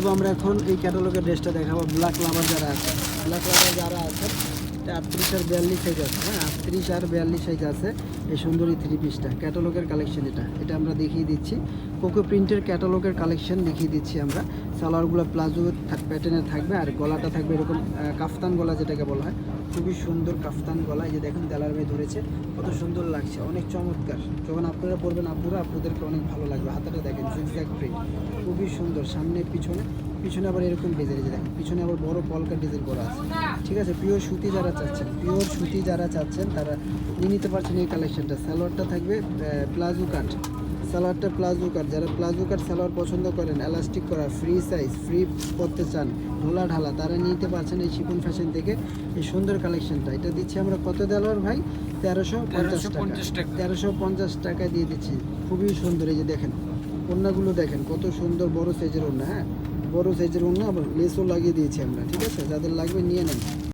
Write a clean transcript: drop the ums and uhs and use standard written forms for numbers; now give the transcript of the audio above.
এবং আমরা এখন এই ক্যাটালগের ড্রেসটা দেখাবো। ব্ল্যাক লাভার যারা আছে, ব্ল্যাক লাভার যারা আছে, এটা 38 আর 42 সাইজ আছে। হ্যাঁ, 38 আর 42 সাইজ আছে এই সুন্দরী থ্রি পিসটা। ক্যাটালগের কালেকশন এটা আমরা দেখিয়ে দিচ্ছি। কোকো প্রিন্টের ক্যাটালগের কালেকশন দেখিয়ে দিচ্ছি আমরা। সালোয়ারগুলো প্লাজো প্যাটার্নের থাকবে আর গলাটা থাকবে এরকম কাফতান গলা যেটাকে বলা হয়। খুবই সুন্দর কাফতান গলা। এই যে দেখুন দেলার ভাই ধরেছে, কত সুন্দর লাগছে, অনেক চমৎকার। যখন আপনারা পরবেন আপুরা, আপনাদেরকে অনেক ভালো লাগবে। হাতাটা দেখেন জিগজ্যাগ প্রিন্ট, খুবই সুন্দর। সামনে পিছনে আবার এরকম ডিজাইন, যে দেখেন পিছনে আবার বড় পলকা ডিজাইন করা আছে। ঠিক আছে, পিওর সুতি যারা চাচ্ছেন তারা নিয়ে নিতে পারছেন এই কালেকশনটা। সালোয়ারটা থাকবে প্লাজো কাট, সালোয়ারটা প্লাজো কাট। যারা প্লাজো কাট সালোয়ার পছন্দ করেন, এলাস্টিক করা, ফ্রি সাইজ, ফ্রি করতে চান, ঢোলা ঢালা, তারা নিতে পারছেন এই শিফন ফ্যাশন থেকে এই সুন্দর কালেকশনটা। এটা দিচ্ছি আমরা কত দেওয়ার ভাই? 1350 টাকা। 1350 টাকা দিয়ে দিচ্ছি। খুবই সুন্দর। এই যে দেখেন ওড়নাগুলো দেখেন কত সুন্দর, বড় সাইজের ওড়না। হ্যাঁ, বড় সাইজের ওড়না, আবার লেসও লাগিয়ে দিয়েছি আমরা। ঠিক আছে, যাদের লাগবে নিয়ে নেন।